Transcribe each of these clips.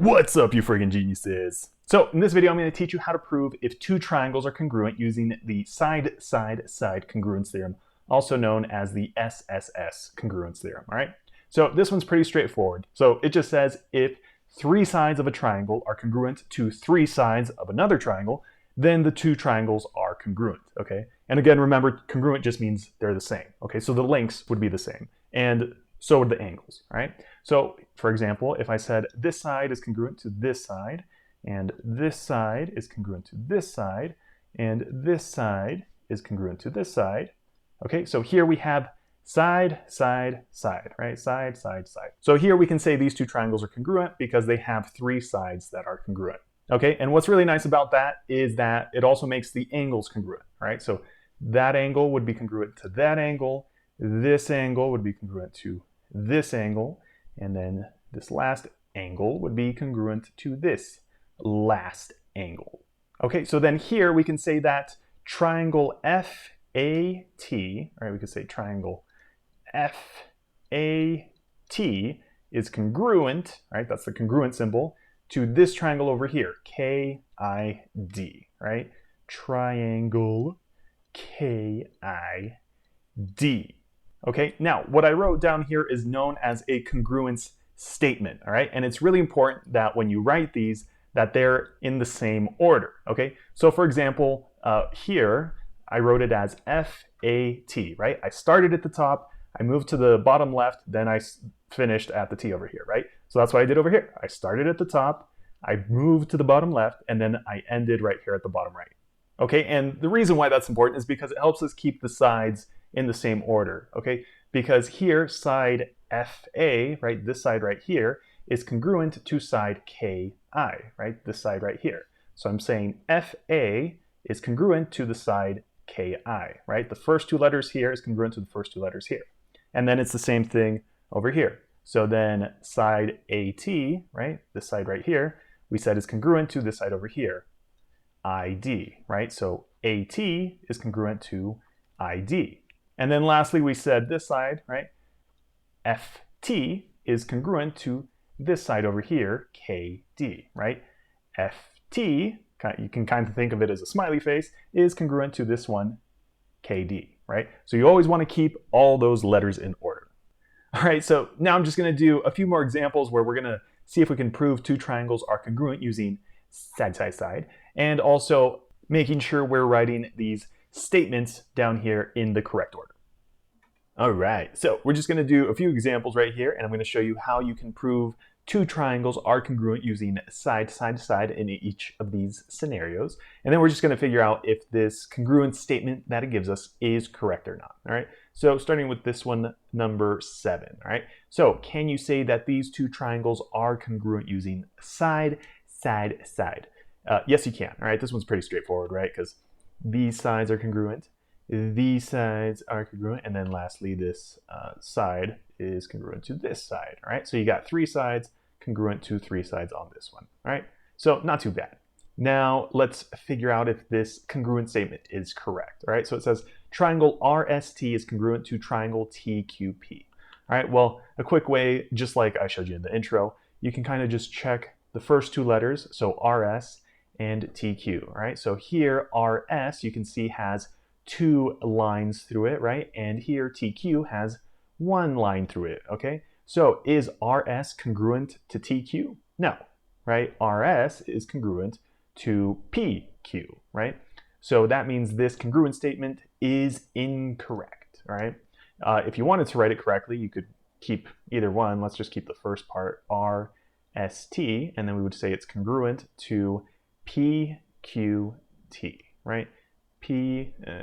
What's up, you friggin' geniuses? So in this video, I'm going to teach you how to prove if two triangles are congruent using the side-side-side congruence theorem, also known as the SSS congruence theorem, all right? So this one's pretty straightforward. So it just says if three sides of a triangle are congruent to three sides of another triangle, then the two triangles are congruent, okay? And again, remember, congruent just means they're the same, okay? So the lengths would be the same, and so would the angles, right? So for example, if I said this side is congruent to this side, and this side is congruent to this side, and this side is congruent to this side, okay? So here we have side, side, side, right? Side, side, side. So here we can say these two triangles are congruent because they have three sides that are congruent. Okay, and what's really nice about that is that it also makes the angles congruent, right? So that angle would be congruent to that angle, this angle would be congruent to this angle, and then this last angle would be congruent to this last angle. Okay, so then here we can say that triangle FAT, right? We could say triangle FAT is congruent, right? That's the congruent symbol, to this triangle over here, KID, right? Triangle KID. Okay, now what I wrote down here is known as a congruence statement, all right? And it's really important that when you write these, that they're in the same order, okay? So for example, here, I wrote it as FAT, right? I started at the top, I moved to the bottom left, then I finished at the T over here, right? So that's what I did over here. I started at the top, I moved to the bottom left, and then I ended right here at the bottom right. Okay, and the reason why that's important is because it helps us keep the sides in the same order, okay? Because here, side FA, right, this side right here, is congruent to side KI, right, this side right here. So I'm saying FA is congruent to the side KI, right? The first two letters here is congruent to the first two letters here. And then it's the same thing over here. So then side AT, right, this side right here, we said is congruent to this side over here, ID, right? So AT is congruent to ID. And then lastly, we said this side, right, FT is congruent to this side over here, KD, right? FT, you can kind of think of it as a smiley face, is congruent to this one, KD, right? So you always want to keep all those letters in order. All right, so now I'm just going to do a few more examples where we're going to see if we can prove two triangles are congruent using side, side, side, and also making sure we're writing these statements down here in the correct order. All right, so we're just going to do a few examples right here, and I'm going to show you how you can prove two triangles are congruent using side, side, side in each of these scenarios. And then we're just going to figure out if this congruence statement that it gives us is correct or not. All right, so starting with this one, number 7. All right, so can you say that these two triangles are congruent using side, side, side? Yes, you can. All right, this one's pretty straightforward, right? Because these sides are congruent, these sides are congruent, and then lastly, this side is congruent to this side. All right, so you got three sides congruent to three sides on this one. All right, so not too bad. Now let's figure out if this congruent statement is correct. All right, so it says triangle RST is congruent to triangle TQP. All right, well, a quick way, just like I showed you in the intro, you can kind of just check the first two letters, so RS and TQ. All right, so here RS, you can see, has two lines through it, right? And here TQ has one line through it, okay? So is RS congruent to TQ? No, right? RS is congruent to PQ, right? So that means this congruent statement is incorrect, all right? If you wanted to write it correctly, you could keep either one. Let's just keep the first part, RST, and then we would say it's congruent to PQT, right?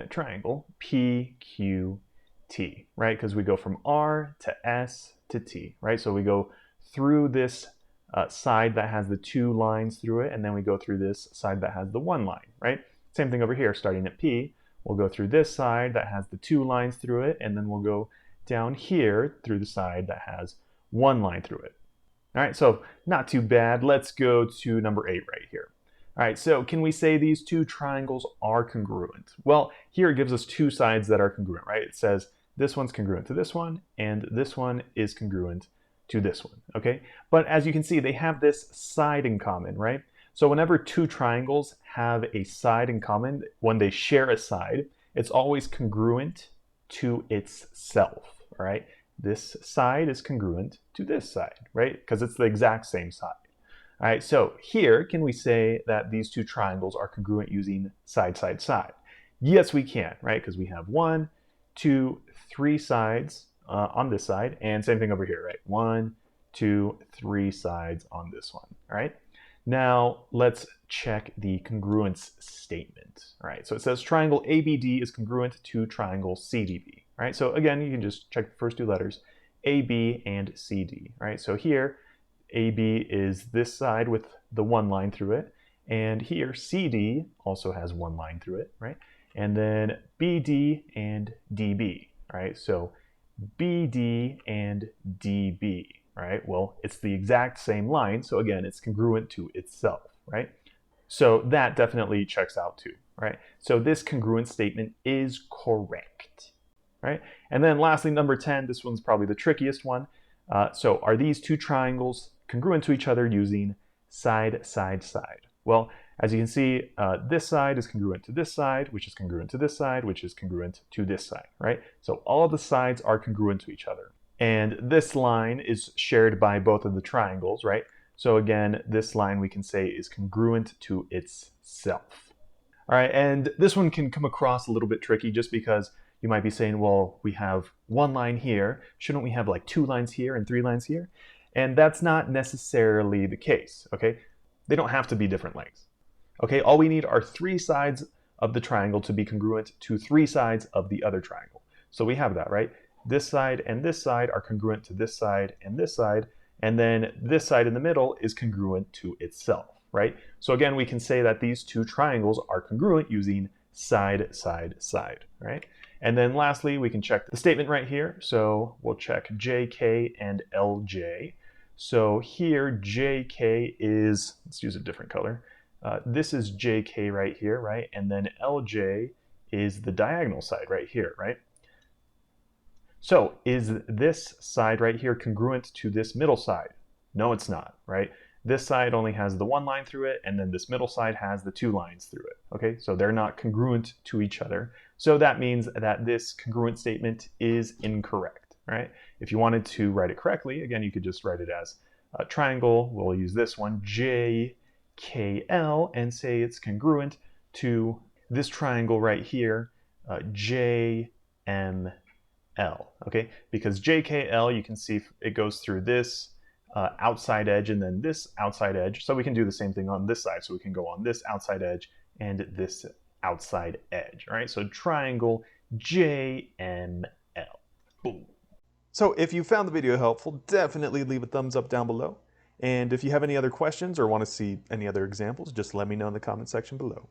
Triangle PQT, right? Because we go from R to S to T, right? So we go through this side that has the two lines through it, and then we go through this side that has the one line, right? Same thing over here, starting at P, we'll go through this side that has the two lines through it, and then we'll go down here through the side that has one line through it. All right, so not too bad. Let's go to number 8 right here. All right, so can we say these two triangles are congruent? Well, here it gives us two sides that are congruent, right? It says this one's congruent to this one, and this one is congruent to this one, okay? But as you can see, they have this side in common, right? So whenever two triangles have a side in common, when they share a side, it's always congruent to itself, all right? This side is congruent to this side, right? Because it's the exact same side. All right, so here, can we say that these two triangles are congruent using side, side, side? Yes, we can, right? Because we have 1, 2, 3 sides on this side, and same thing over here, right? 1, 2, 3 sides on this one, all right? Now, let's check the congruence statement, all right? So it says triangle ABD is congruent to triangle CDB, right? So again, you can just check the first two letters, AB and CD, right? So here, AB is this side with the one line through it, and here CD also has one line through it, right? And then BD and DB, right? So BD and DB, right? Well, it's the exact same line, so again, it's congruent to itself, right? So that definitely checks out too, right? So this congruent statement is correct, right? And then lastly, number 10, this one's probably the trickiest one. So are these two triangles congruent to each other using side, side, side? Well, as you can see, this side is congruent to this side, which is congruent to this side, which is congruent to this side, right? So all of the sides are congruent to each other. And this line is shared by both of the triangles, right? So again, this line we can say is congruent to itself. All right, and this one can come across a little bit tricky just because you might be saying, well, we have one line here. Shouldn't we have like 2 lines here and 3 lines here? And that's not necessarily the case, okay? They don't have to be different lengths. Okay, all we need are 3 sides of the triangle to be congruent to 3 sides of the other triangle. So we have that, right? This side and this side are congruent to this side, and then this side in the middle is congruent to itself, right? So again, we can say that these two triangles are congruent using side, side, side, right? And then lastly, we can check the statement right here. So we'll check JK and LJ. So here, JK is, let's use a different color. This is JK right here, right? And then LJ is the diagonal side right here, right? So is this side right here congruent to this middle side? No, it's not, right? This side only has the one line through it, and then this middle side has the 2 lines through it, okay? So they're not congruent to each other. So that means that this congruent statement is incorrect, right? If you wanted to write it correctly, again, you could just write it as a triangle. We'll use this one, JKL, and say it's congruent to this triangle right here, JML, okay? Because JKL, you can see it goes through this outside edge and then this outside edge. So we can do the same thing on this side. So we can go on this outside edge and this outside edge, all right? So triangle JML. Boom. So if you found the video helpful, definitely leave a thumbs up down below. And if you have any other questions or want to see any other examples, just let me know in the comment section below.